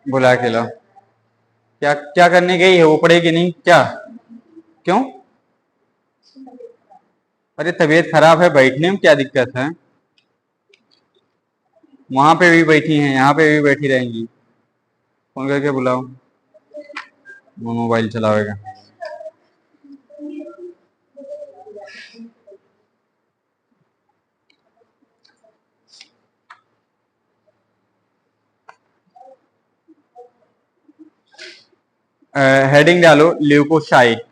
बुला के लाओ। क्या क्या करने गई है वो, पढ़ेगी नहीं क्या? क्यों? अरे तबीयत खराब है, बैठने में क्या दिक्कत है? वहां पे भी बैठी हैं, यहाँ पे भी बैठी रहेंगी। फोन करके बुलाओ, वो मोबाइल चलावेगा। हेडिंग डालो ल्यूकोसाइट।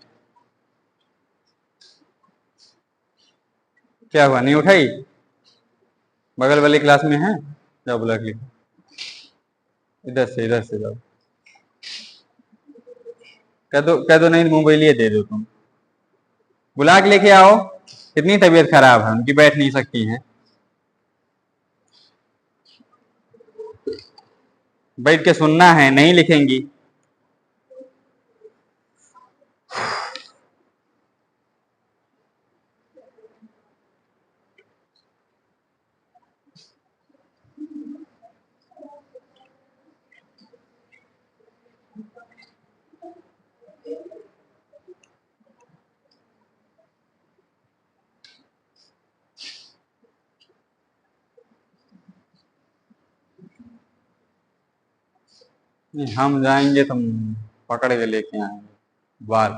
क्या हुआ, नहीं उठाई? बगल वाली क्लास में है, जाओ बुला के लिखो। इधर से जाओ। कह दो नहीं, मोबाइल ये दे दो तुम। बुला के लेके आओ। कितनी तबीयत खराब है उनकी, बैठ नहीं सकती हैं। बैठ के सुनना है, नहीं लिखेंगी। हम जाएंगे, तुम पकड़ के लेके आएंगे बाल।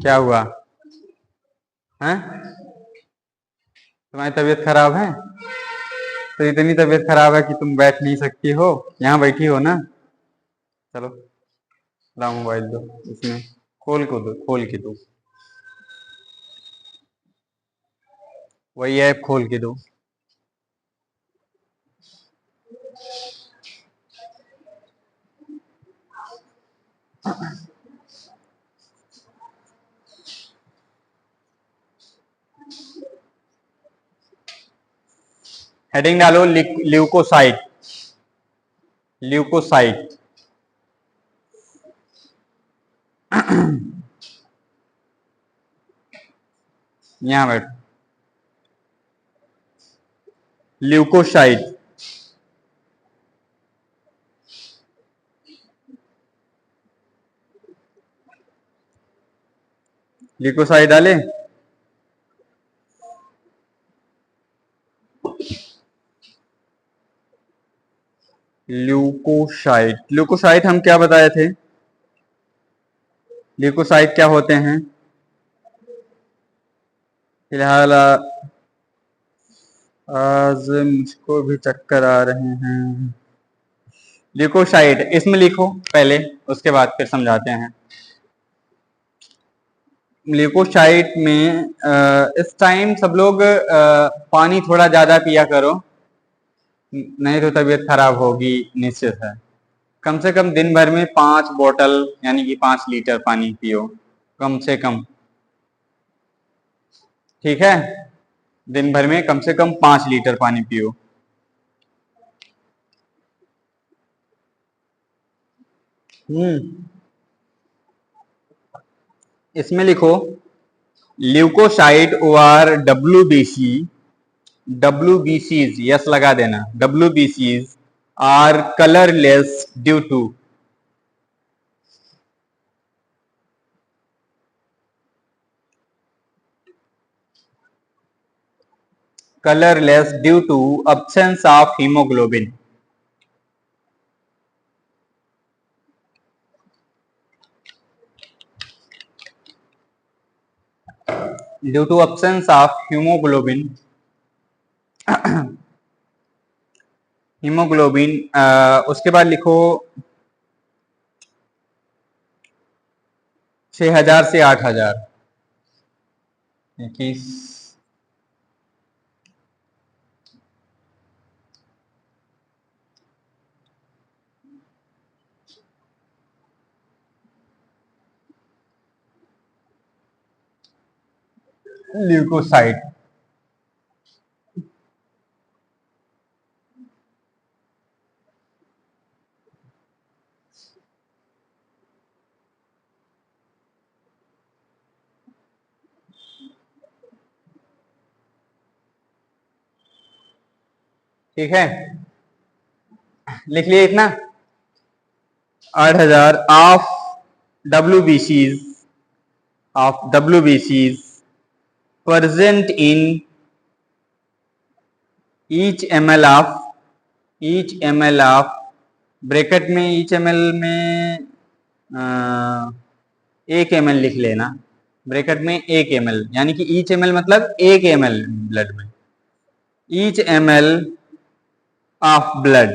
क्या हुआ है? तुम्हारी तबीयत खराब है? तो इतनी तबीयत खराब है कि तुम बैठ नहीं सकती हो, यहाँ बैठी हो ना। चलो, ला मोबाइल दो, इसमें खोल के दो। वही ऐप खोल के दो। हेडिंग डालो ल्यूकोसाइट। ल्यूकोसाइट। यहाँ बैठ। ल्यूकोसाइट। ल्यूकोसाइट डाले? ल्यूकोसाइट, ल्यूकोसाइट हम क्या बताए थे? ल्यूकोसाइट क्या होते हैं? फिलहाल आज मुझको भी चक्कर आ रहे हैं। ल्यूकोसाइट इसमें लिखो पहले, उसके बाद फिर समझाते हैं। ल्यूकोसाइट में इस टाइम सब लोग पानी थोड़ा ज्यादा पिया करो, नहीं तो तबीयत खराब होगी, निश्चित है। कम से कम दिन भर में 5 बोतल यानी कि 5 लीटर पानी पियो, कम से कम। ठीक है, दिन भर में कम से कम 5 लीटर पानी पियो। इसमें लिखो ल्यूकोसाइट और डब्ल्यूबीसी। WBCs यस लगा देना। WBCs are colourless due to, colorless due to absence of hemoglobin, due to absence of hemoglobin। Haemoglobin, उसके बाद लिखो 6000 से 8000। 21। ल्यूकोसाइट। ठीक है, लिख लिए इतना। 8000 of WBCs present in each ml of bracket में each ml में 1 ml लिख लेना, ब्रैकेट में 1 ml, यानी कि each ml मतलब 1 ml ब्लड में, each ml of blood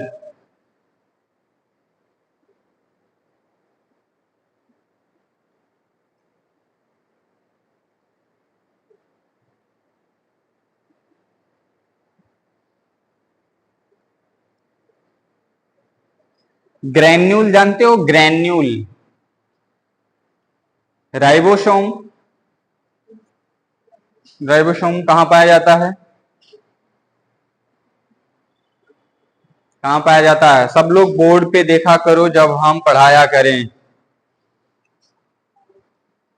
granule जानते हो, ग्रैन्यूल, राइबोसोम, राइबोसोम कहां पाया जाता है, कहां पाया जाता है, सब लोग बोर्ड पे देखा करो जब हम पढ़ाया करें,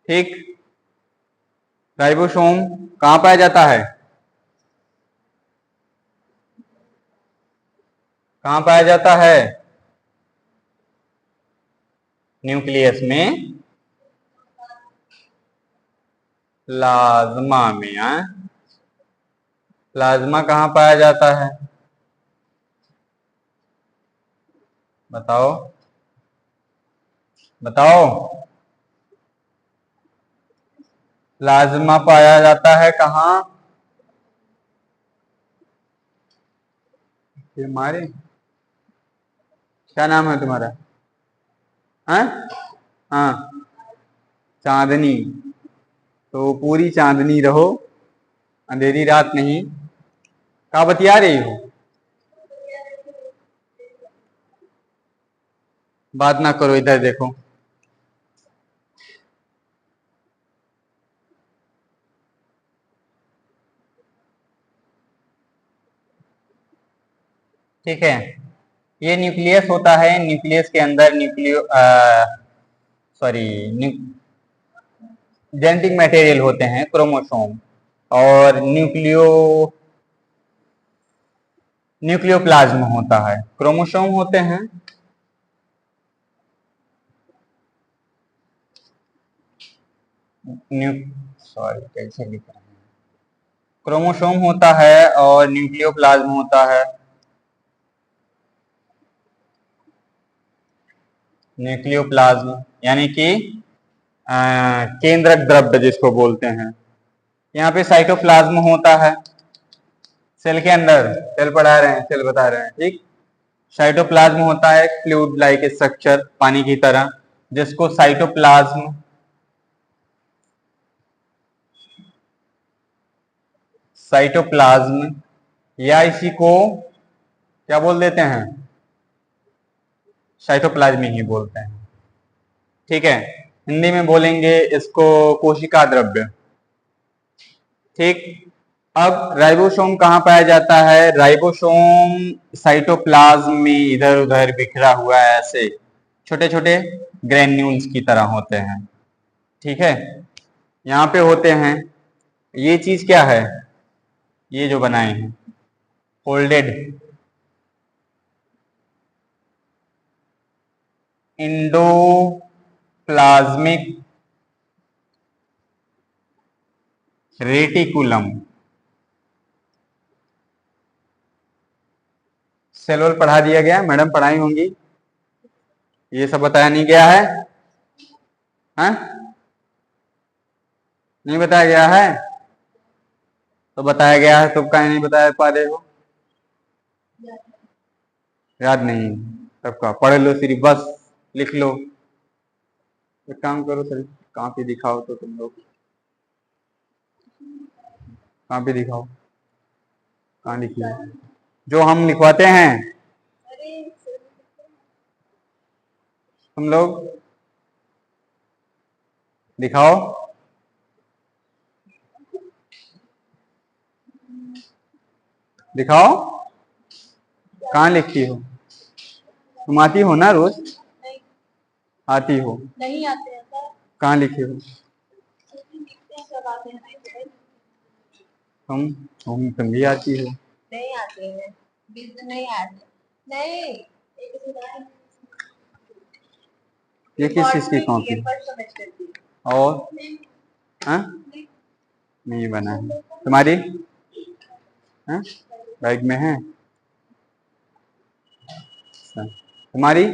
ठीक। राइबोसोम कहां पाया जाता है, कहां पाया जाता है, न्यूक्लियस में, प्लाज्मा में। प्लाज्मा कहां पाया जाता है, बताओ बताओ, प्लाज्मा पाया जाता है कहां, हमारे क्या नाम है तुम्हारा, हाँ हाँ, चांदनी, तो पूरी चांदनी रहो, अंधेरी रात नहीं। कहाँ बतिया रही हो, बात ना करो, इधर देखो। ठीक है, ये न्यूक्लियस होता है, न्यूक्लियस के अंदर जेनेटिक मटेरियल होते हैं, क्रोमोसोम, और न्यूक्लियोप्लाज्म होता है, क्रोमोसोम होते हैं, कैसे लिख रहे हैं, क्रोमोसोम होता है और न्यूक्लियोप्लाज्म होता है, न्यूक्लियोप्लाज्म यानी कि केंद्रक द्रव्य जिसको बोलते हैं। यहाँ पे साइटोप्लाज्म होता है, सेल के अंदर, सेल पढ़ा रहे हैं, सेल बता रहे हैं, ठीक। साइटोप्लाज्म होता है फ्लूइड लाइक स्ट्रक्चर, पानी की तरह, जिसको साइटोप्लाज्म या इसी को क्या बोल देते हैं, साइटोप्लाज्म ही बोलते हैं, ठीक है। हिंदी में बोलेंगे इसको कोशिका द्रव्य, ठीक। अब राइबोसोम कहाँ पाया जाता है, राइबोसोम साइटोप्लाज्म में इधर उधर बिखरा हुआ है, ऐसे छोटे छोटे ग्रेन्यूल्स की तरह होते हैं, ठीक है, यहाँ पे होते हैं। ये चीज क्या है, ये जो बनाए हैं folded endoplasmic reticulum, cell wall पढ़ा दिया गया, मैडम पढ़ाई होंगी, ये सब बताया नहीं गया है, हाँ नहीं बताया गया है, तो बताया गया है तो कहीं नहीं बता पा रहे हो, याद नहीं, सबका पढ़ लो सिर्फ, बस लिख लो। एक काम करो सर, कहाँ पे दिखाओ तो तुम लोग, कहाँ पे दिखाओ, कहाँ लिखिए, जो हम लिखवाते हैं तुम लोग दिखाओ, दिखाओ, कहाँ लिखती हो, तुम आती हो ना रोज, आती हो, नहीं आते हैं सर, कहाँ लिखे हो, तुम भी आती हो, नहीं आती है, नहीं आते नहीं। ये किस चीज की कॉपी? और हाँ नहीं बना है तुम्हारी? हाँ बैग में है। अच्छा, तुम्हारी?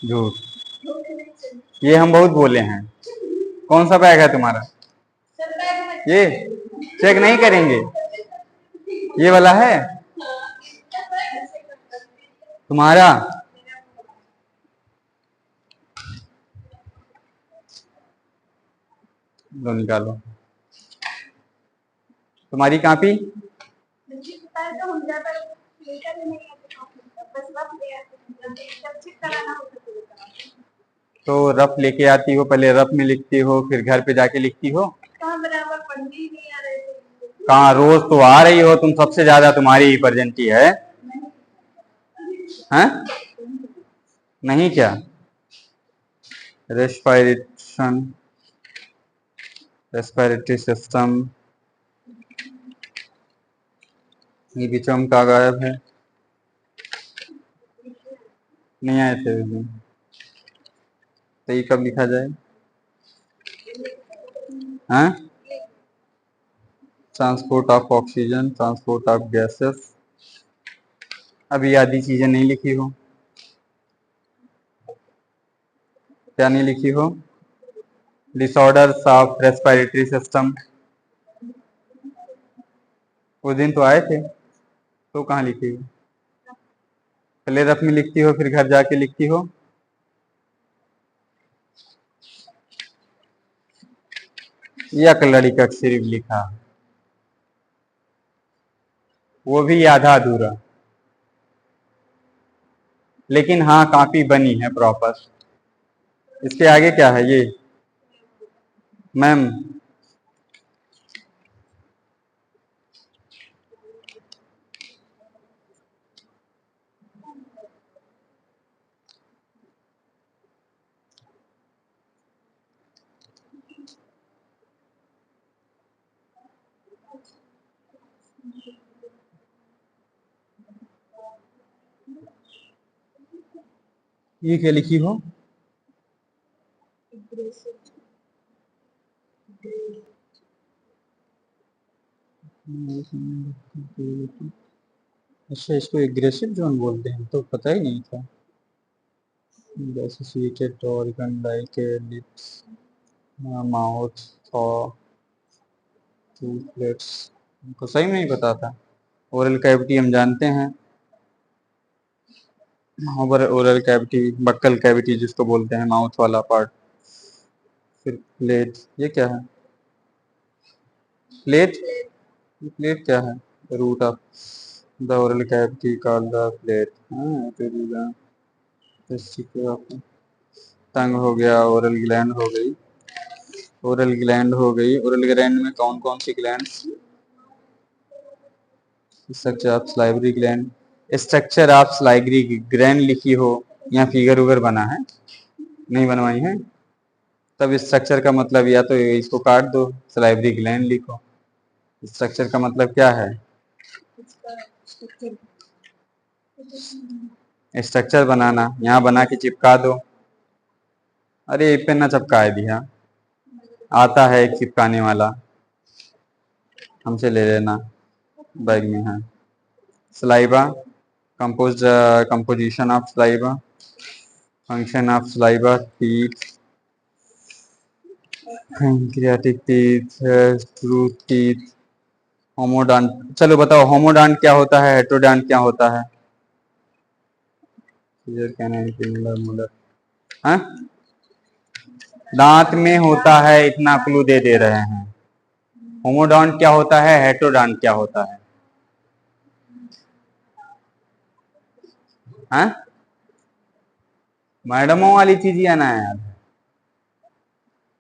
झूठ। ये हम बहुत बोले हैं। कौन सा बैग है तुम्हारा? ये चेक नहीं करेंगे? ये वाला है तुम्हारा? लो निकालो। तुम्हारी कॉपी? तो रफ लेके आती हो, पहले रफ में लिखती हो, फिर घर पे जाके लिखती हो? कहाँ रोज तो आ रही हो तुम, सबसे ज्यादा तुम्हारी ही प्रेजेंटी है। हैं? नहीं क्या? रेस्पिरेशन, रेस्पिरेटरी सिस्टम, ये बीचों में का गायब है? नहीं आए थे भी। तो ये कब लिखा जाए? हाँ? Transport of oxygen, transport of gases, अभी आधी चीजें नहीं लिखी हो। क्या नहीं लिखी हो? डिसऑर्डर्स ऑफ रेस्पिरेटरी सिस्टम, उस दिन तो आए थे, तो कहाँ लिखी हो? पहले रफ में लिखती हो, फिर घर जाके लिखती हो। या कलड़ी का सिर्फ लिखा, वो भी आधा अधूरा, लेकिन हाँ काफी बनी है प्रॉपर। इसके आगे क्या है ये मैम? ये क्या लिखी हो? अच्छा, इसको एग्रेसिव जोन बोलते हैं, तो पता ही नहीं था। Associated organ like lips, mouth, toothlets, हमको सही में नहीं पता था। ओरल कैविटी हम जानते हैं, ओरल कैविटी, बक्कल कैविटी जिसको बोलते हैं, माउथ वाला पार्ट। फिर प्लेट, ये क्या है? प्लेट? प्लेट क्या है? Root of the oral cavity called the palate. हाँ तो टंग हो गया, ओरल ग्लैंड हो गई, ओरल ग्लैंड हो गई। ओरल ग्लैंड में कौन कौन सी gland? Structure of salivary gland, structure of salivary gland लिखी हो, या फिगर उगर बना है? नहीं बनवाई है? तब स्ट्रक्चर का मतलब या तो इसको काट दो, सलाइवरी ग्लैंड लिखो। स्ट्रक्चर का मतलब क्या है? स्ट्रक्चर बनाना, यहाँ बना के चिपका दो। अरे पे ना चिपका दिया, आता है एक चिपकाने वाला, हमसे ले लेना, बैग में है। Saliva, composition of saliva, function of saliva, teeth, pancreatic teeth, truth teeth, homodont. चलो बताओ होमोडांट क्या होता है, हेट्रोडांट क्या होता है? हाँ? दांत में होता है, इतना क्लू दे दे रहे हैं। होमोडांट क्या होता है, हेट्रोडांट क्या होता है? हाँ? मैडमों वाली चीज ही आना है यार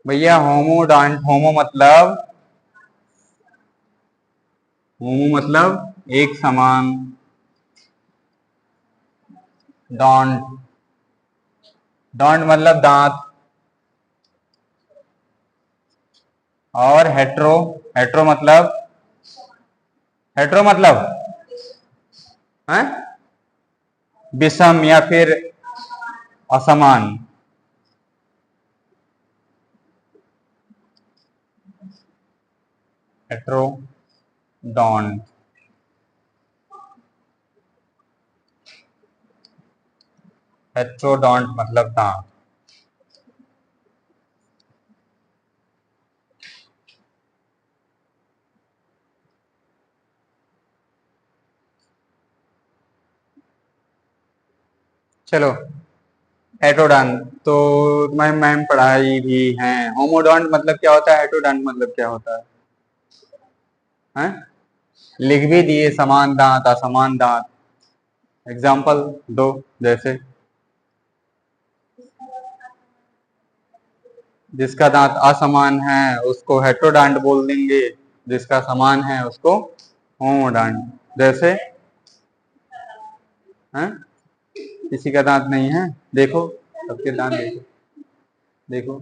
भैया। होमोडांट, होमो मतलब एक समान, डॉन्ट, डॉन्ट मतलब दांत, और हेट्रो, हेट्रो मतलब हेट्रो मतलब है विषम या फिर असमान। हेट्रोडॉन्ट, हेट्रोडॉन्ट मतलब दांत। चलो, हेट्रोडॉन्ट तो तुम्हारी मैम पढ़ाई भी है। होमोडॉन्ट मतलब क्या होता है, हेट्रोडॉन्ट मतलब क्या होता है? हैं? लिख भी दिए, समान दांत असमान दांत। एग्जाम्पल दो, जैसे जिसका दांत असमान है उसको हेट्रोडॉन्ट बोल देंगे, जिसका समान है उसको होमोडॉन्ट। जैसे हैं, किसी का दांत नहीं है, देखो सबके दांत देखो, देखो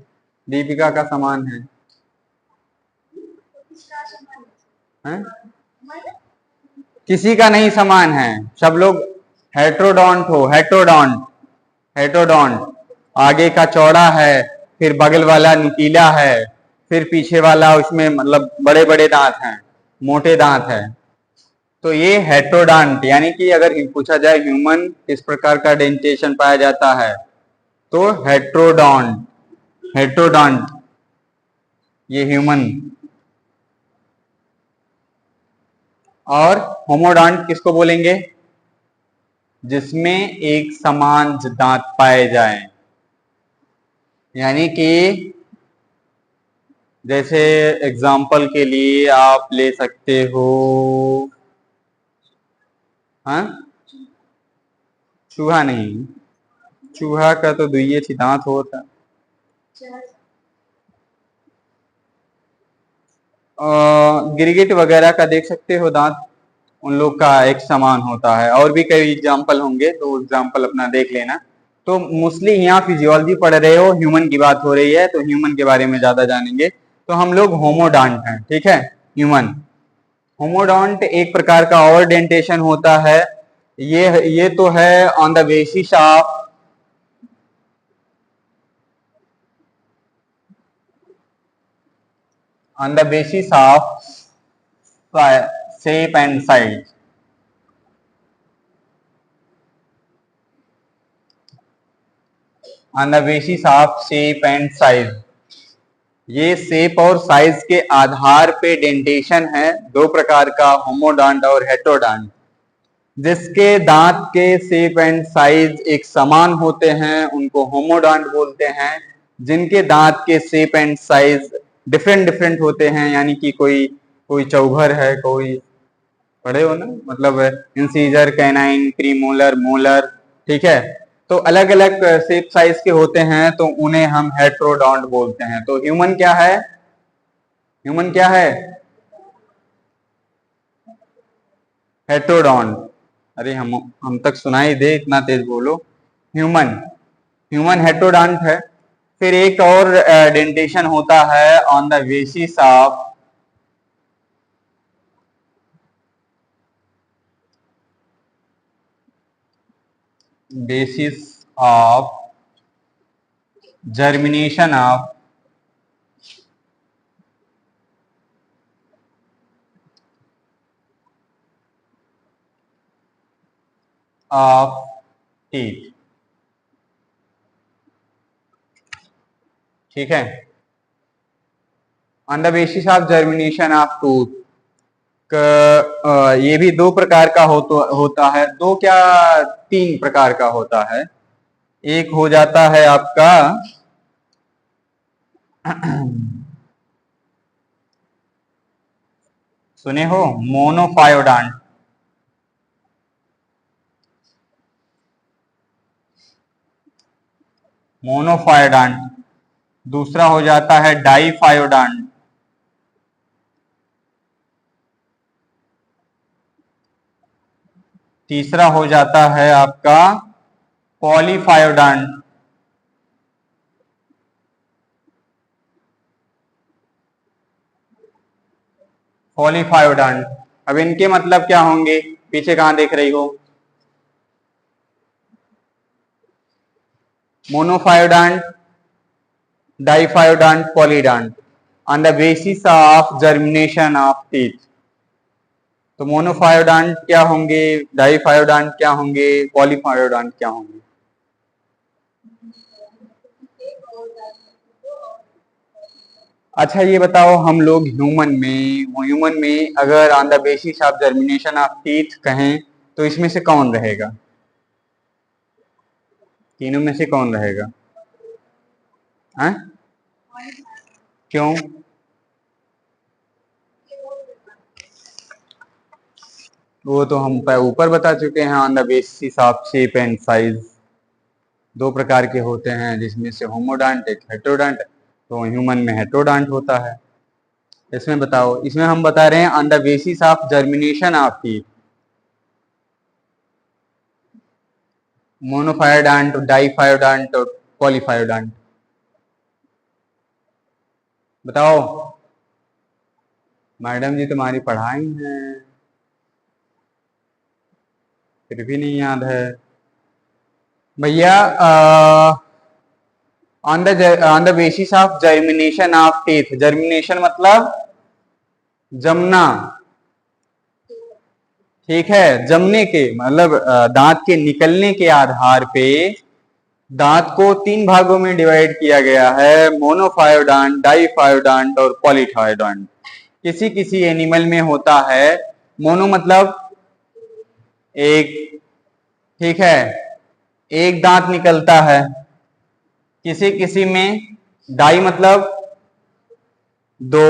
दीपिका का समान है? किसी का नहीं समान है, सब लोग हेट्रोडॉन्ट हो। हेट्रोडॉन्ट, हेट्रोडॉन्ट आगे का चौड़ा है, फिर बगल वाला नुकीला है, फिर पीछे वाला उसमें मतलब बड़े बड़े दांत हैं, मोटे दांत है। तो ये हेट्रोडॉन्ट, यानी कि अगर पूछा जाए ह्यूमन किस प्रकार का डेंटेशन पाया जाता है, तो हेट्रोडॉन्ट, हेट्रोडॉन्ट ये ह्यूमन। और होमोडॉन्ट किसको बोलेंगे? जिसमें एक समान दांत पाए जाएं, यानी कि जैसे एग्जाम्पल के लिए आप ले सकते हो, हाँ चूहा नहीं, चूहा का तो दुइये थी दांत होता। गिरगिट वगैरह का देख सकते हो दांत, उन लोग का एक समान होता है। और भी कई एग्जाम्पल होंगे, तो एग्जाम्पल अपना देख लेना। तो मोस्टली यहाँ फिजियोलॉजी पढ़ रहे हो, ह्यूमन की बात हो रही है, तो ह्यूमन के बारे में ज्यादा जानेंगे। तो हम लोग होमोडॉन्ट हैं, ठीक है, ह्यूमन। होमोडॉन्ट एक प्रकार का और डेंटेशन होता है। ये तो है on the basis of, on the basis of shape and size। on the basis of shape and size, ये शेप और साइज के आधार पे डेंटेशन है। दो प्रकार का, होमोडॉन्ट और हेट्रोडॉन्ट। जिसके दांत के शेप एंड साइज एक समान होते हैं उनको होमोडॉन्ट बोलते हैं। जिनके दांत के shape and size different different होते हैं, यानी कि कोई कोई चौघर है, कोई, पढ़े हो ना, मतलब इंसीजर, कैनाइन, प्रीमोलर, मोलर, ठीक है, तो अलग अलग शेप साइज के होते हैं, तो उन्हें हम हेट्रोडॉन्ट बोलते हैं। तो ह्यूमन क्या है? ह्यूमन क्या है? हेट्रोडॉन्ट। अरे हम तक सुनाई दे, इतना तेज बोलो। ह्यूमन, ह्यूमन हेट्रोडॉन्ट है। फिर एक और डेंटेशन होता है on the basis of, basis of germination of teeth, ठीक है, on the basis of germination of tooth. ये भी दो प्रकार का होता है, दो क्या तीन प्रकार का होता है। एक हो जाता है आपका सुने हो, मोनोफायोडांट। मोनोफायोडांट। दूसरा हो जाता है डाईफायोडांट। तीसरा हो जाता है आपका पॉलीफायोडांट। पॉलीफायोडांट। अब इनके मतलब क्या होंगे, पीछे कहां देख रही हो? Monophyodont, diphyodont, polydont on the basis of germination of teeth. तो मोनोफायोडांट क्या होंगे, डाइफायोडांट क्या होंगे, पॉलीफायोडांट क्या होंगे? अच्छा ये बताओ, हम लोग ह्यूमन में अगर on the basis of germination of teeth कहें तो इसमें से कौन रहेगा, तीनों में से कौन रहेगा? हैं? क्यों? वो तो हम ऊपर बता चुके हैं, on the basis of shape and size. दो प्रकार के होते हैं, जिसमें से होमोडांट एक हेटेरोडांट, तो ह्यूमन में हेटेरोडांट होता है। इसमें बताओ, इसमें हम बता रहे हैं on the basis of germination of teeth, monophyodont, diphyodont और पॉलीफायोडांट। बताओ, मैडम जी तुम्हारी पढ़ाई है, फिर भी नहीं याद है भैया। On the basis of germination of teeth, germination मतलब जमना, ठीक है, जमने के मतलब दांत के निकलने के आधार पे दांत को तीन भागों में डिवाइड किया गया है, मोनोफायोडांट, डाइफायोडांट और पॉलीफायोडांट। किसी किसी एनिमल में होता है मोनो मतलब एक, ठीक है, एक दांत निकलता है। किसी किसी में डाई मतलब दो,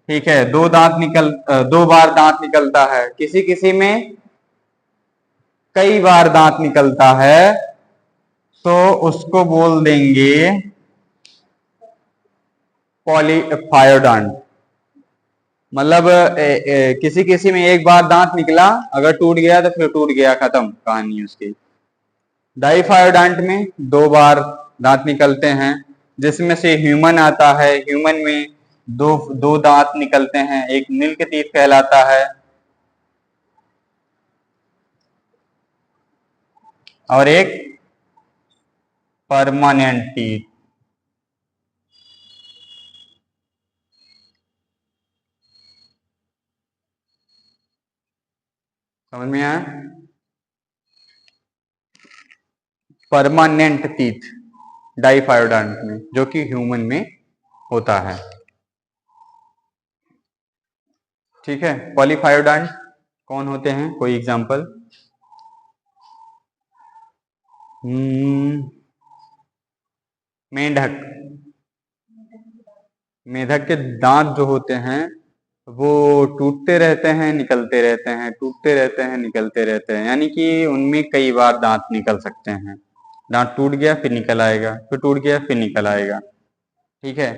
ठीक है, दो बार दांत निकलता है। किसी किसी में कई बार दांत निकलता है, तो उसको बोल देंगे पॉलीफायोडांट। मतलब किसी किसी में एक बार दांत निकला, अगर टूट गया तो फिर टूट गया, खत्म कहानी उसकी। डाइफायोडांट में दो बार दांत निकलते हैं, जिसमें से ह्यूमन आता है। ह्यूमन में दो दो दांत निकलते हैं, एक मिल्क टीथ कहलाता है और एक परमानेंट टीथ। समझ में आया? परमानेंट टीथ डाइफायोडांट में, जो कि ह्यूमन में होता है, ठीक है। पॉलीफायोडांट कौन होते हैं, कोई एग्जांपल? मेंढक, मेंढक के दांत जो होते हैं वो टूटते रहते हैं, निकलते रहते हैं, टूटते रहते हैं, निकलते रहते हैं, यानी कि उनमें कई बार दांत निकल सकते हैं। दांत टूट गया फिर निकल आएगा, फिर टूट गया फिर निकल आएगा, ठीक है।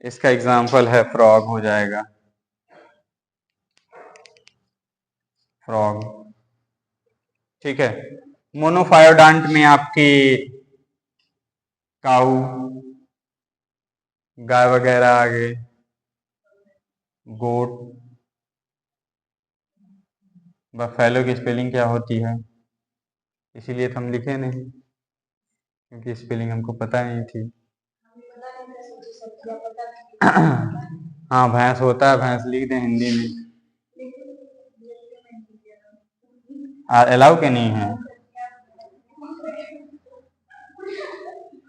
इसका एग्जाम्पल है फ्रॉग, हो जाएगा फ्रॉग, ठीक है। मोनोफायोडांट में आपके काऊ, गाय वगैरह आ गए, गोट। बफेलो की स्पेलिंग क्या होती है, इसीलिए तो हम लिखे नहीं, क्योंकि स्पेलिंग हमको पता नहीं थी। हाँ भैंस होता है, भैंस लिख दें हिंदी में, अलाउ के नहीं है।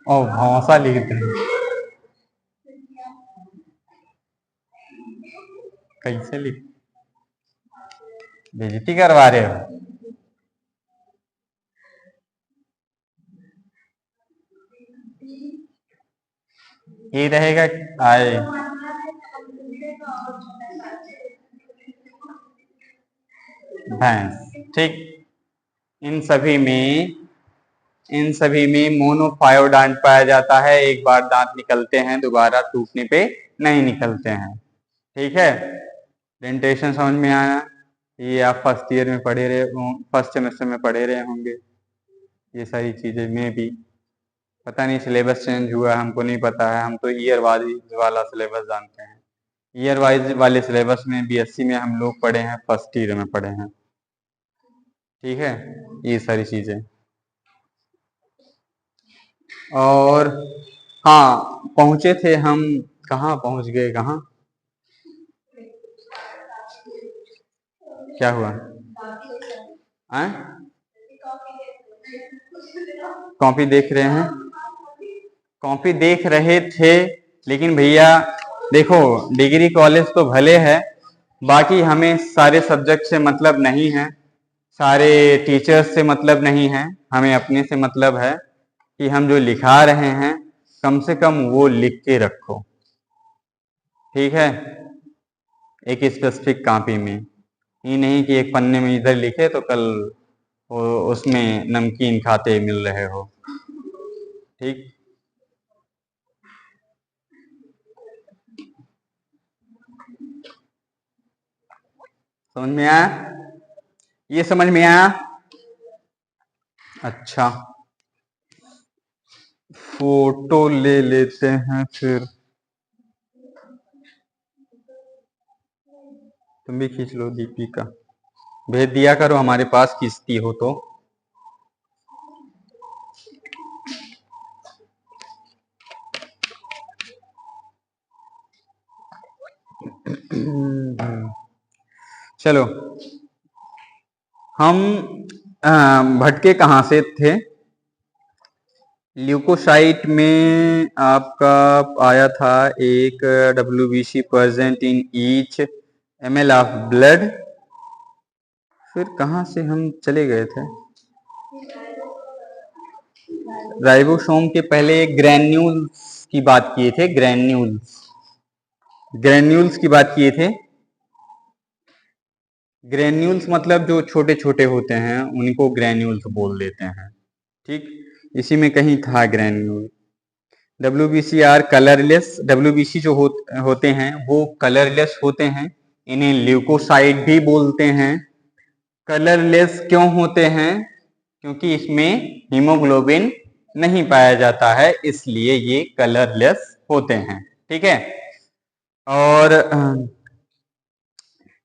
ओ भौसा लिख दें, कैसे लिख, बेइज्जती करवा रहे हो। ये रहेगा आए, भैंस, ठीक। इन सभी में इन सभी में मोनोफायोडांट पाया जाता है, एक बार दांत निकलते हैं, दोबारा टूटने पे नहीं निकलते हैं, ठीक है। डेंटेशन समझ में आया? ये आप फर्स्ट ईयर में पढ़े रहे, फर्स्ट सेमेस्टर में पढ़े रहे होंगे ये सारी चीजें। में भी पता नहीं सिलेबस चेंज हुआ, हमको नहीं पता है, हम तो ईयर वाला सिलेबस जानते हैं। ईयर वाइज वाले सिलेबस में बीएससी में हम लोग पढ़े हैं, फर्स्ट ईयर में पढ़े हैं। ठीक है, ये सारी चीजें। और हाँ, पहुंचे थे हम, कहाँ पहुंच गए, कहाँ, क्या हुआ? कॉपी देख रहे हैं, कॉपी देख रहे थे, लेकिन भैया देखो, डिग्री कॉलेज तो भले है, बाकी हमें सारे सब्जेक्ट से मतलब नहीं है, सारे टीचर्स से मतलब नहीं है, हमें अपने से मतलब है कि हम जो लिखा रहे हैं कम से कम वो लिख के रखो। ठीक है, एक स्पेसिफिक कॉपी में, ये नहीं कि एक पन्ने में इधर लिखे तो कल उसमें नमकीन खाते मिल रहे हो। ठीक, समझ में आया? ये समझ में आया? अच्छा, फोटो ले लेते हैं फिर, तुम भी खींच लो, दीपी का भेज दिया करो, हमारे पास खींचती हो तो। चलो, हम भटके कहाँ से थे? ल्यूकोसाइट में आपका आया था एक WBC present in each ml of blood. फिर कहाँ से हम चले गए थे? राइबोसोम के पहले ग्रैन्यूल्स की बात किए थे, ग्रैन्यूल्स, ग्रैन्यूल्स की बात किए थे। ग्रैन्यूल्स मतलब जो छोटे छोटे होते हैं उनको ग्रैन्यूल्स बोल देते हैं। ठीक, इसी में कहीं था granule. WBC are colourless, WBC जो होते हैं वो कलरलेस होते हैं, इन्हें ल्यूकोसाइट भी बोलते हैं। कलरलेस क्यों होते हैं? क्योंकि इसमें हीमोग्लोबिन नहीं पाया जाता है, इसलिए ये कलरलेस होते हैं। ठीक है, और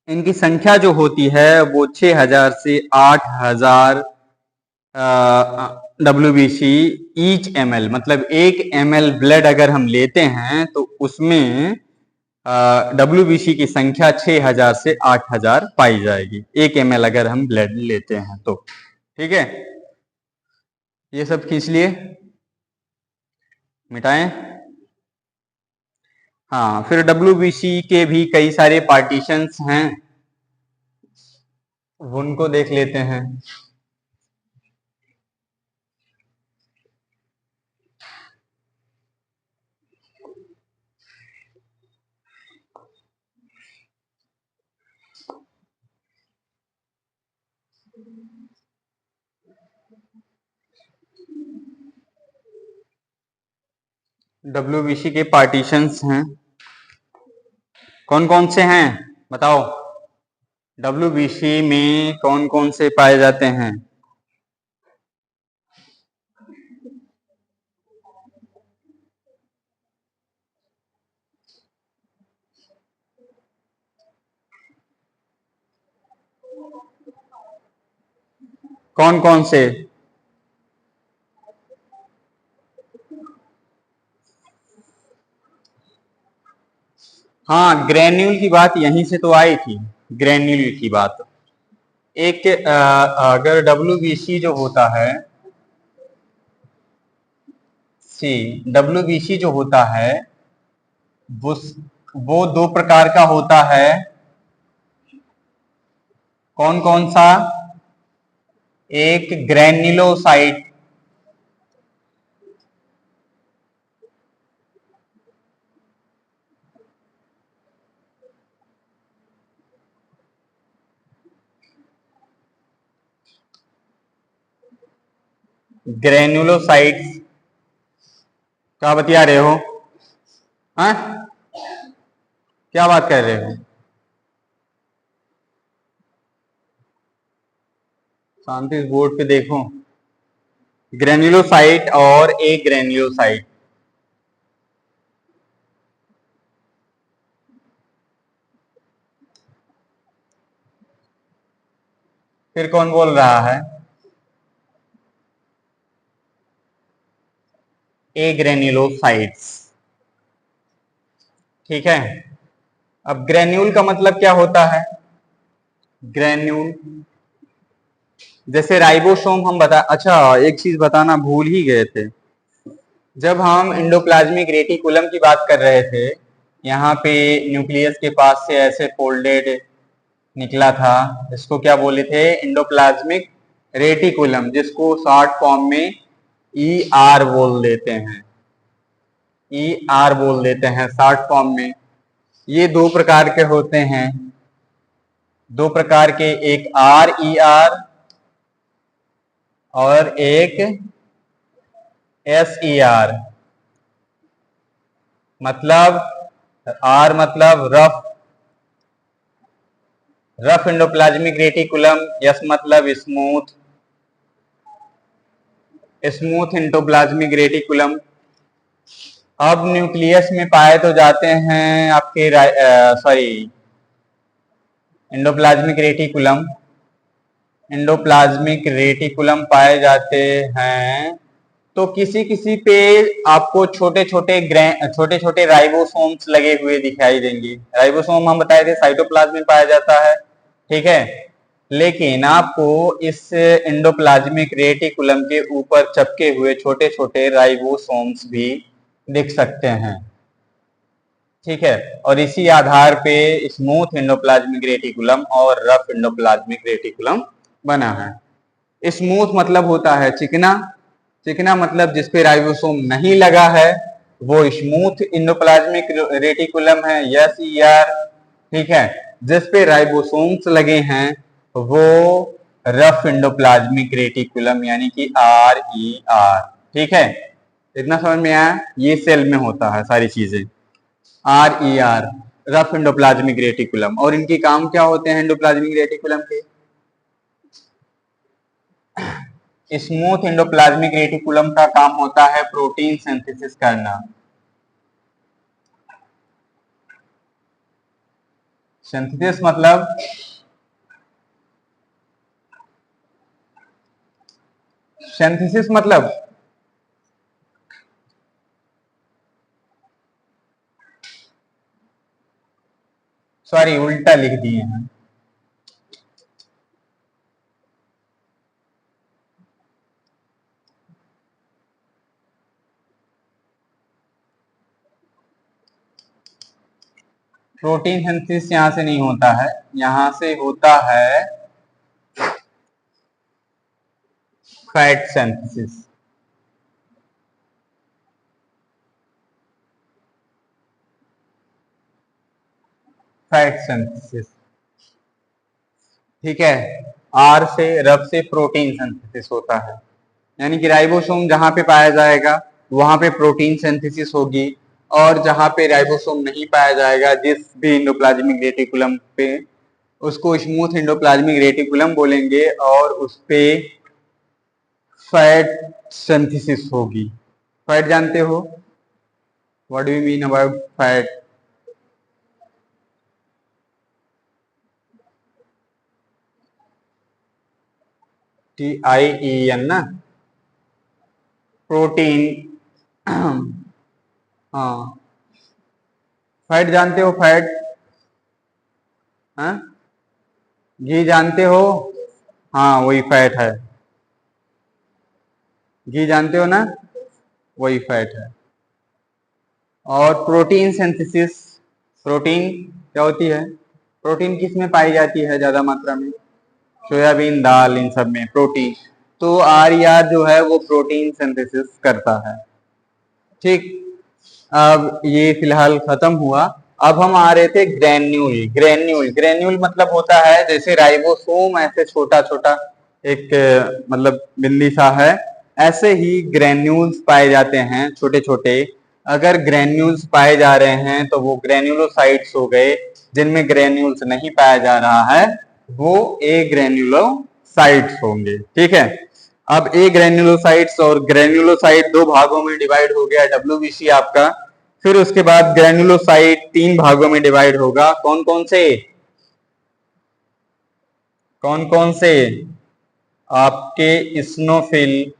इनकी संख्या जो होती है वो 6000 से 8000 WBC ईच ml, मतलब 1 ml ब्लड अगर हम लेते हैं तो उसमें WBC की संख्या 6000 से 8000 पाई जाएगी, 1 ml अगर हम ब्लड लेते हैं तो। ठीक है, ये सब खींच लिए, मिटाएं। हाँ, फिर WBC के भी कई सारे पार्टीशंस हैं, उनको देख लेते हैं। WBC के पार्टीशंस हैं, कौन कौन से हैं बताओ? WBC में कौन कौन से पाए जाते हैं? कौन कौन से? हाँ, ग्रेन्यूल की बात यहीं से तो आई थी, ग्रेन्यूल की बात। एक अगर WBC जो होता है, WBC जो होता है वो वो दो प्रकार का होता है। कौन कौन सा? एक ग्रेन्युलोसाइट, ग्रेन्युलोसाइट्स, क्या बतिया रहे हो? हाँ, क्या बात कर रहे हो? शांति बोर्ड पे देखो, ग्रेन्युलोसाइट और एक ग्रेन्युलोसाइट। फिर कौन बोल रहा है? ए ग्रेन्युलोसाइट्स। ठीक है, अब ग्रेन्यूल का मतलब क्या होता है? ग्रेन्यूल जैसे राइबोसोम हम बता, अच्छा एक चीज बताना भूल ही गए थे। जब हम एंडोप्लाज्मिक रेटिकुलम की बात कर रहे थे, यहाँ पे न्यूक्लियस के पास से ऐसे फोल्डेड निकला था, इसको क्या बोले थे? एंडोप्लाज्मिक रेटिकुलम, जिसको शॉर्ट फॉर्म में ई आर बोल देते हैं। ई आर बोल देते हैं शॉर्ट फॉर्म में। ये दो प्रकार के होते हैं, दो प्रकार के, एक आर ई आर और एक एस ई आर। मतलब आर मतलब रफ एंडोप्लाज्मिक रेटिकुलम, एस मतलब स्मूथ एंडोप्लाज्मिक रेटिकुलम। अब न्यूक्लियस में पाए तो जाते हैं आपके एंडोप्लाज्मिक रेटिकुलम पाए जाते हैं। तो किसी किसी पे आपको छोटे छोटे राइबोसोम्स लगे हुए दिखाई देंगे। राइबोसोम हम बताए थे साइटोप्लाज्म में पाया जाता है, ठीक है। लेकिन आपको इस एंडोप्लाज्मिक रेटिकुलम के ऊपर चपके हुए छोटे छोटे राइबोसोम्स भी दिख सकते हैं, ठीक है। और इसी आधार पे स्मूथ एंडोप्लाज्मिक रेटिकुलम और रफ एंडोप्लाज्मिक रेटिकुलम बना है। स्मूथ मतलब होता है चिकना, चिकना मतलब जिसपे राइबोसोम नहीं लगा है वो स्मूथ एंडोप्लाज्मिक रेटिकुलम है, यस ई आर, ठीक है। जिसपे राइबोसोम्स लगे हैं वो रफ एंडोप्लाज्मिक रेटिकुलम यानी कि आर ई आर, ठीक है। इतना समझ में आया? ये सेल में होता है सारी चीजें। R E R rough endoplasmic reticulum. और इनके काम क्या होते हैं एंडोप्लाज्मिक रेटिकुलम के? स्मूथ एंडोप्लाज्मिक रेटिकुलम का काम होता है प्रोटीन सिंथेसिस करना। सिंथेसिस मतलब सॉरी उल्टा लिख दिए हैं। प्रोटीन सिंथेसिस यहां से नहीं होता है, यहां से होता है फैट सिंथेसिस। फैट सिंथेसिस, ठीक है। आर से रफ से प्रोटीन सिंथेसिस होता है, यानी कि राइबोसोम जहां पे पाया जाएगा वहां पे प्रोटीन सिंथेसिस होगी, और जहां पे राइबोसोम नहीं पाया जाएगा जिस भी एंडोप्लाज्मिक रेटिकुलम पे, उसको स्मूथ एंडोप्लाज्मिक रेटिकुलम बोलेंगे और उस पे फैट सिंथेसिस होगी। फैट जानते हो? What do you mean about fat? T I E N ना, प्रोटीन। हाँ, फैट जानते हो? फैट, हाँ, घी जानते हो? हाँ वही फैट है। घी जानते हो ना, वही फैट है। और प्रोटीन सिंथेसिस, प्रोटीन क्या होती है? प्रोटीन किस में पाई जाती है ज्यादा मात्रा में? सोयाबीन, दाल, इन सब में प्रोटीन। तो आर ई आर जो है वो प्रोटीन सिंथेसिस करता है, ठीक। अब ये फिलहाल खत्म हुआ। अब हम आ रहे थे ग्रेन्यूल। ग्रेन्यूल मतलब होता है जैसे राइबोसोम ऐसे छोटा छोटा एक मतलब बिंदी सा है, ऐसे ही ग्रेन्यूल्स पाए जाते हैं छोटे छोटे। अगर ग्रेन्यूल्स पाए जा रहे हैं तो वो ग्रेन्युलोसाइट्स हो गए, जिनमें ग्रेन्यूल्स नहीं पाया जा रहा है वो ए ग्रेन्युलोसाइट्स होंगे, ठीक है। अब ए ग्रेन्युलोसाइट्स और ग्रेन्युलोसाइट दो भागों में डिवाइड हो गया डब्ल्यूबीसी आपका। फिर उसके बाद ग्रेन्युलोसाइट तीन भागों में डिवाइड होगा, कौन कौन से? कौन कौन से आपके स्नोफिल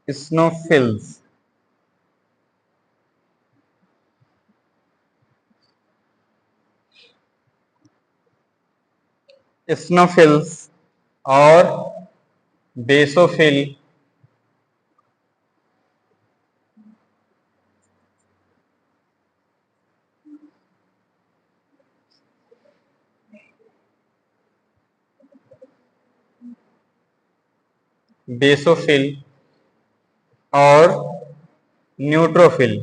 स्नोफिल्स स्नोफिल्स और बेसोफिल बेसोफिल और न्यूट्रोफिल।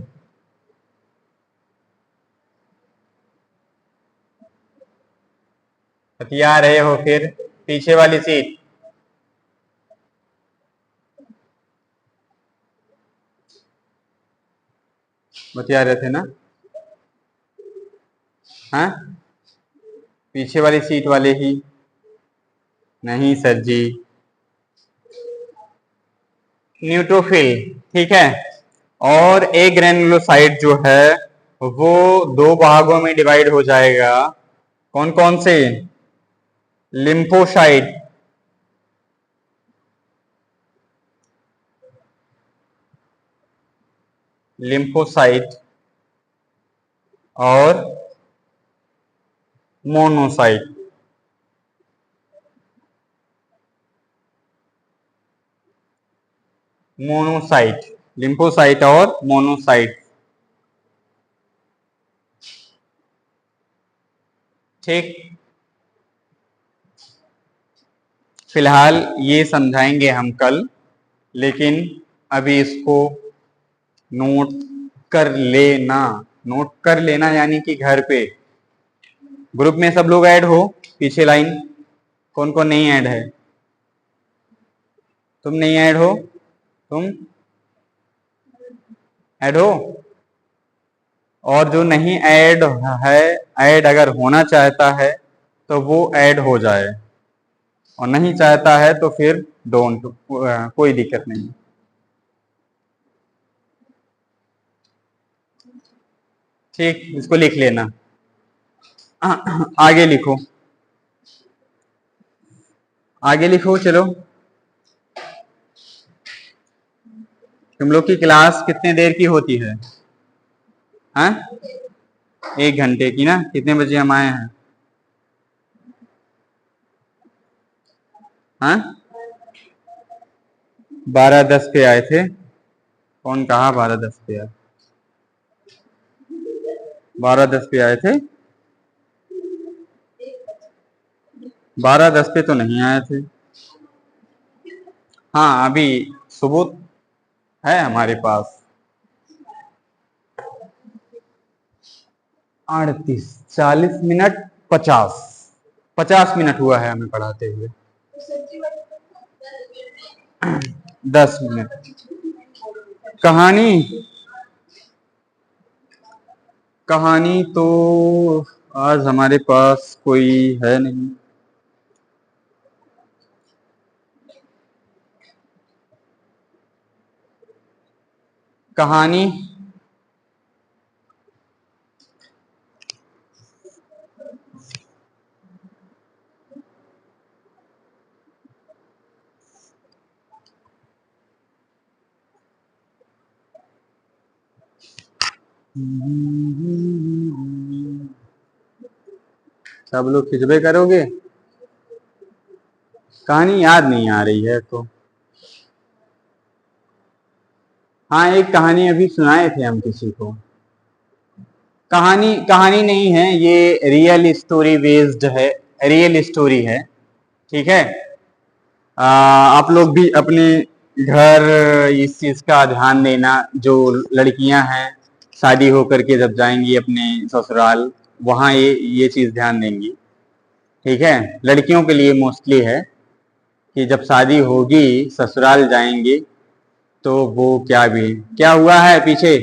बतिया रहे हो फिर पीछे वाली सीट। बतिया रहे थे ना? हाँ, पीछे वाली सीट वाले ही। नहीं सर जी, न्यूट्रोफिल। ठीक है। और ए ग्रेनुलोसाइट जो है वो दो भागों में डिवाइड हो जाएगा। कौन कौन से? लिम्फोसाइट, लिम्फोसाइट और मोनोसाइट। मोनोसाइट, लिम्फोसाइट और मोनोसाइट। ठीक, फिलहाल ये समझाएंगे हम कल, लेकिन अभी इसको नोट कर लेना। नोट कर लेना यानी कि घर पे ग्रुप में सब लोग ऐड हो। पीछे लाइन कौन कौन नहीं ऐड है? तुम नहीं ऐड हो? तुम ऐड हो? और जो नहीं ऐड है, ऐड अगर होना चाहता है तो वो ऐड हो जाए, और नहीं चाहता है तो फिर डोंट, कोई दिक्कत नहीं। ठीक, इसको लिख लेना। आगे लिखो, आगे लिखो। चलो, तुम लोग की क्लास कितने देर की होती है? हाँ, 1 घंटे की ना? कितने बजे हम आए हैं? हाँ, 12:10 पे आए थे। कौन कहा 12:10 पे आए? 12:10 पे आए थे? 12:10 पे तो नहीं आए थे। हाँ, अभी सबूत है हमारे पास। 38, 40 मिनट, 50 मिनट हुआ है हमें पढ़ाते हुए। 10 मिनट। कहानी, कहानी तो आज हमारे पास कोई है नहीं। कहानी सब लोग खिंचबे करोगे? कहानी याद नहीं आ रही है तो। हाँ, एक कहानी अभी सुनाए थे हम किसी को। कहानी कहानी नहीं है ये, रियल स्टोरी बेस्ड है, रियल स्टोरी है। ठीक है। आप लोग भी अपने घर इस चीज का ध्यान देना। जो लड़कियां हैं शादी होकर के जब जाएंगी अपने ससुराल, वहां ये चीज ध्यान देंगी। ठीक है, लड़कियों के लिए मोस्टली है कि जब शादी होगी ससुराल जाएंगी तो वो क्या भी। क्या हुआ है पीछे?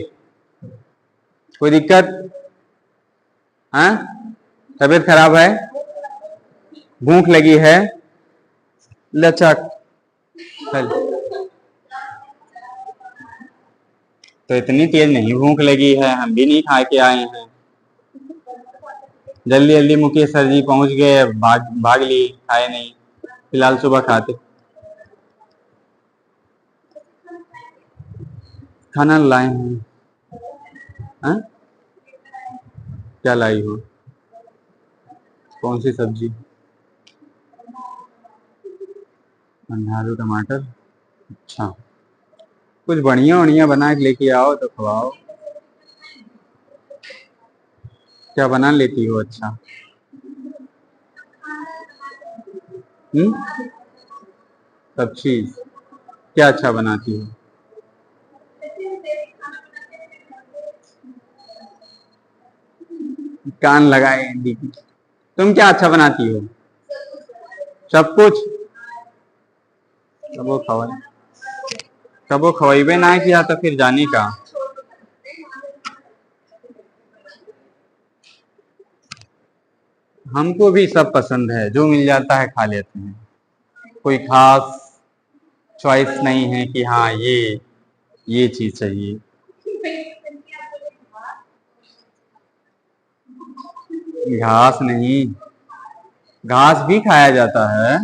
कोई दिक्कत? हाँ, तबीयत खराब है? भूख लगी है? लचक। तो इतनी तेज नहीं भूख लगी है, हम भी नहीं खा के आए हैं। जल्दी जल्दी मुकेश सर जी पहुंच गए, भाग भाग लिए, खाए नहीं। फिलहाल सुबह खाते। खाना लाए हैं। हाँ? क्या लाई हो? कौन सी सब्जी? आलू टमाटर। अच्छा, कुछ बढ़िया बढ़िया बना के लेके आओ तो खवाओ। क्या बना लेती हो अच्छा? सब चीज क्या अच्छा बनाती हो? कान लगाए दीदी। तुम क्या अच्छा बनाती हो? सब कुछ। सब वो खवाई, सब वो खवाइबे ना किया तो फिर जाने का। हमको भी सब पसंद है, जो मिल जाता है खा लेते हैं। कोई खास चॉइस नहीं है कि हाँ ये चीज चाहिए। घास नहीं, घास भी खाया जाता है।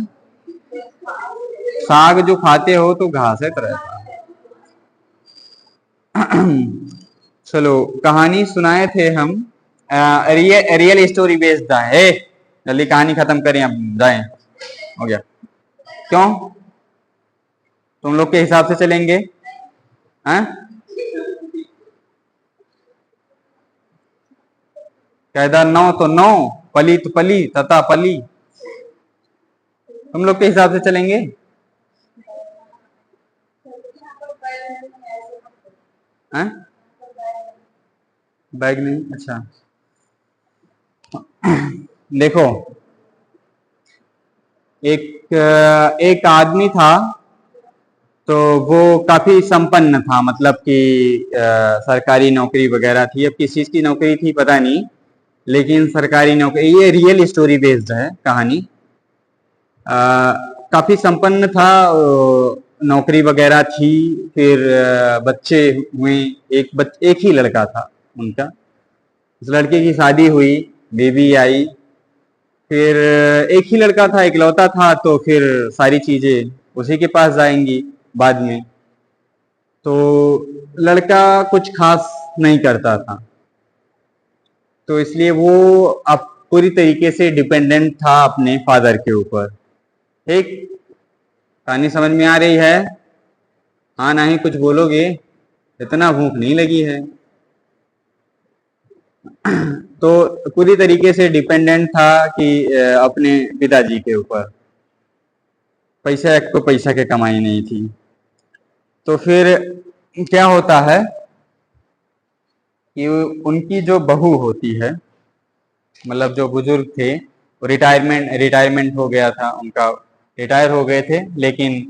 साग जो खाते हो तो घास है तरह का। चलो, कहानी सुनाए थे हम। रियल स्टोरी बेस्ड है। जल्दी कहानी खत्म करें, अब जाएं। हो गया। क्यों? तुम लोग के हिसाब से चलेंगे? हैं? कायदा नौ तो नौ, पली तो पली, तथा पली। तुम लोग के हिसाब से चलेंगे? हैं? बैग नहीं? अच्छा, देखो, एक आदमी था। तो वो काफी संपन्न था, मतलब कि सरकारी नौकरी वगैरह थी। अब किस चीज की नौकरी थी पता नहीं, लेकिन सरकारी नौकरी। ये रियल स्टोरी बेस्ड है कहानी। काफी संपन्न था, नौकरी वगैरह थी। फिर बच्चे हुए। एक ही लड़का था उनका। उस लड़के की शादी हुई, बेबी आई। फिर एक ही लड़का था, इकलौता था, तो फिर सारी चीजें उसी के पास जाएंगी बाद में। तो लड़का कुछ खास नहीं करता था, तो इसलिए वो अब पूरी तरीके से डिपेंडेंट था अपने फादर के ऊपर। ठीक? कहानी समझ में आ रही है? हाँ नहीं कुछ बोलोगे? इतना भूख नहीं लगी है। तो पूरी तरीके से डिपेंडेंट था कि अपने पिताजी के ऊपर। पैसा, एक तो पैसा की कमाई नहीं थी। तो फिर क्या होता है कि उनकी जो बहू होती है, मतलब जो बुजुर्ग थे, वो रिटायरमेंट हो गया था उनका। रिटायर हो गए थे, लेकिन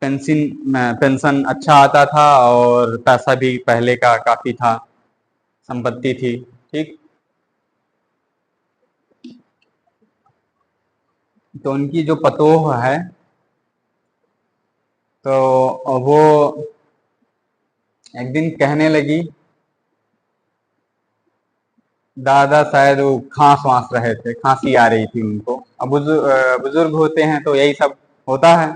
पेंशन पेंशन अच्छा आता था और पैसा भी पहले का काफी था, संपत्ति थी। ठीक? तो उनकी जो पतोह है, तो वो एक दिन कहने लगी, दादा शायद वो खांस वास रहे थे, खांसी आ रही थी उनको। अब बुजुर्ग होते हैं तो यही सब होता है।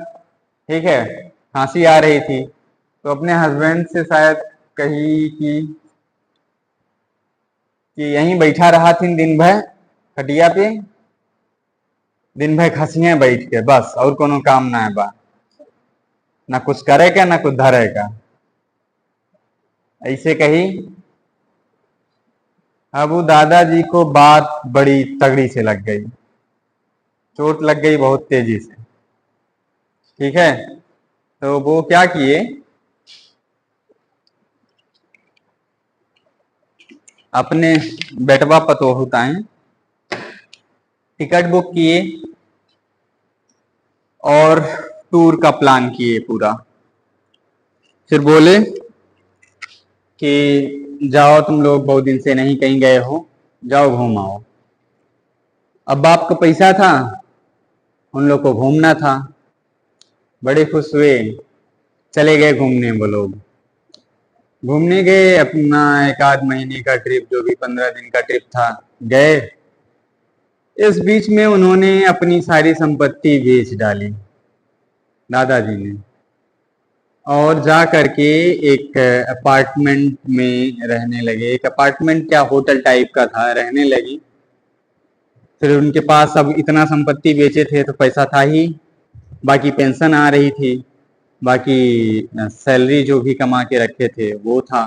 ठीक है? खांसी आ रही थी, तो अपने हस्बैंड से शायद कही कि यहीं बैठा रहा थी दिन भर खटिया पे, दिन भर खसिए बैठ के, बस और कोनो काम ना है बा, ना कुछ करेगा ना कुछ धरेगा। ऐसे कही। अब वो दादाजी को बात बड़ी तगड़ी से लग गई, चोट लग गई बहुत तेजी से। ठीक है? तो वो क्या किए, अपने बेटवा पतोहुताएं टिकट बुक किए और टूर का प्लान किए पूरा। फिर बोले कि जाओ तुम लोग, बहुत दिन से नहीं कहीं गए हो, जाओ घूम आओ। अब बाप को पैसा था, उन लोग को घूमना था, बड़े खुश हुए, चले गए घूमने वो लोग। घूमने गए अपना, एक आध महीने का ट्रिप, जो भी 15 दिन का ट्रिप था, गए। इस बीच में उन्होंने अपनी सारी संपत्ति बेच डाली, दादाजी ने, और जा करके एक अपार्टमेंट में रहने लगे। एक अपार्टमेंट क्या, होटल टाइप का था, रहने लगी। फिर उनके पास अब इतना संपत्ति बेचे थे तो पैसा था ही, बाकी पेंशन आ रही थी, बाकी सैलरी जो भी कमा के रखे थे वो था।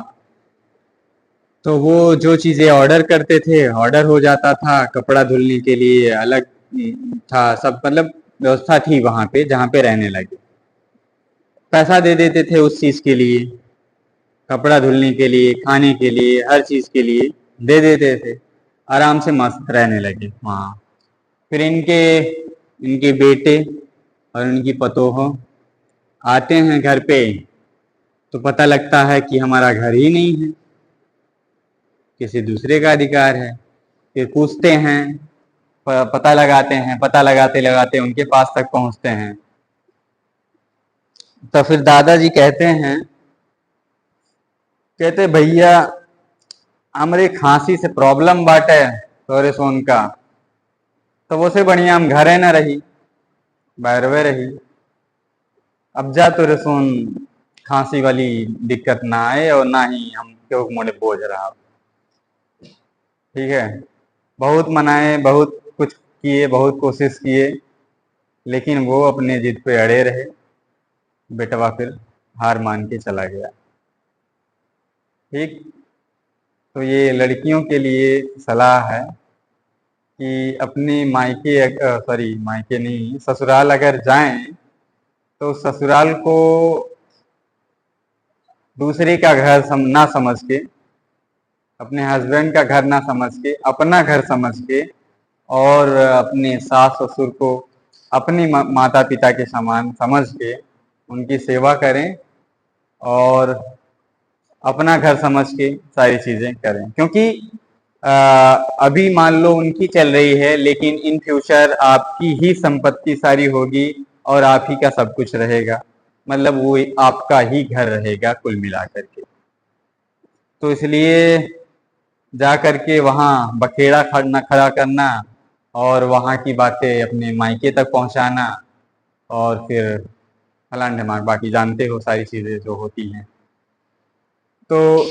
तो वो जो चीज़ें ऑर्डर करते थे ऑर्डर हो जाता था। कपड़ा धुलने के लिए अलग था सब, मतलब व्यवस्था थी वहाँ पे जहाँ पे रहने लगे। पैसा दे देते थे उस चीज़ के लिए, कपड़ा धुलने के लिए, खाने के लिए, हर चीज़ के लिए दे देते थे। आराम से मस्त रहने लगे वहाँ। फिर इनके इनके बेटे और इनकी पतोह आते हैं घर पे, तो पता लगता है कि हमारा घर ही नहीं है, किसी दूसरे का अधिकार है। फिर पूछते हैं, पता लगाते हैं, पता लगाते लगाते उनके पास तक पहुंचते हैं। तो फिर दादाजी कहते भैया हमरे खांसी से प्रॉब्लम बाटे तोरे सोन का, तो वो से बढ़िया हम घरे न रही, बैरवे रही। अब जा तोरे सोन खांसी वाली दिक्कत ना आए और ना ही हम क्यों मोड़े बोझ रहा। ठीक है, बहुत मनाए, बहुत कुछ किए, बहुत कोशिश किए, लेकिन वो अपने जिद पे अड़े रहे। बेटवा फिर हार मान के चला गया। ठीक, तो ये लड़कियों के लिए सलाह है कि अपने मायके, सॉरी मायके नहीं, ससुराल अगर जाएं तो ससुराल को दूसरे का घर ना समझ के, अपने हस्बैंड का घर ना समझ के, अपना घर समझ के, और अपने सास ससुर को अपने माता पिता के समान समझ के उनकी सेवा करें, और अपना घर समझ के सारी चीज़ें करें। क्योंकि अभी मान लो उनकी चल रही है, लेकिन इन फ्यूचर आपकी ही संपत्ति सारी होगी और आप ही का सब कुछ रहेगा, मतलब वो आपका ही घर रहेगा कुल मिलाकर के। तो इसलिए जा करके वहाँ बखेड़ा खड़ा करना और वहाँ की बातें अपने मायके तक पहुँचाना, और फिर फलान ढमाक बाकी जानते हो सारी चीज़ें जो होती हैं, तो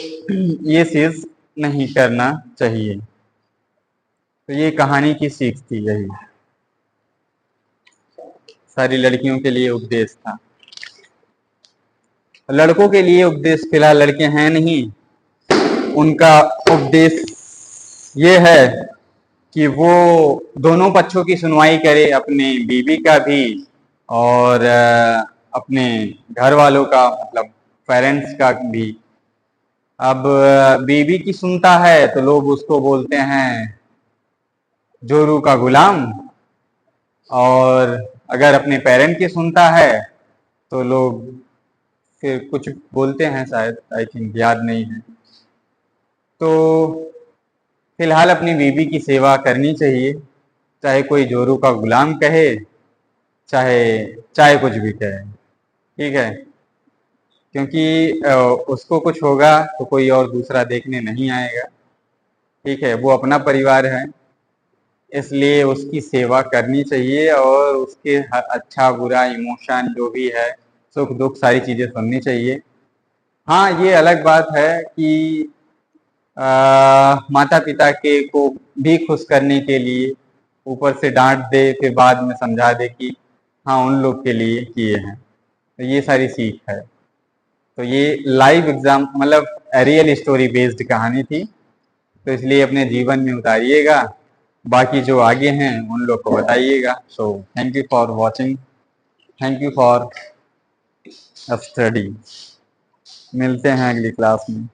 ये चीज़ नहीं करना चाहिए। तो ये कहानी की सीख थी, यही सारी लड़कियों के लिए उपदेश था। लड़कों के लिए उपदेश फिलहाल लड़के हैं नहीं, उनका उपदेश ये है कि वो दोनों पक्षों की सुनवाई करे, अपने बीवी का भी और अपने घर वालों का, मतलब पेरेंट्स का भी। अब बीवी की सुनता है तो लोग उसको बोलते हैं जोरू का गुलाम, और अगर अपने पेरेंट की सुनता है तो लोग फिर कुछ बोलते हैं, शायद, आई थिंक, याद नहीं है। तो फिलहाल अपनी बीवी की सेवा करनी चाहिए, चाहे कोई जोरू का गुलाम कहे, चाहे चाहे कुछ भी कहे। ठीक है, क्योंकि उसको कुछ होगा तो कोई और दूसरा देखने नहीं आएगा। ठीक है, वो अपना परिवार है, इसलिए उसकी सेवा करनी चाहिए, और उसके अच्छा बुरा इमोशन जो भी है, सुख दुख, सारी चीज़ें सुननी चाहिए। हाँ, ये अलग बात है कि माता पिता के को भी खुश करने के लिए ऊपर से डांट दे, फिर बाद में समझा दे कि हाँ उन लोग के लिए किए हैं, तो ये सारी सीख है। तो ये लाइव एग्जाम, मतलब रियल स्टोरी बेस्ड कहानी थी, तो इसलिए अपने जीवन में उतारिएगा, बाकी जो आगे हैं उन लोग को बताइएगा। So thank you for watching, thank you for study. मिलते हैं अगली क्लास में।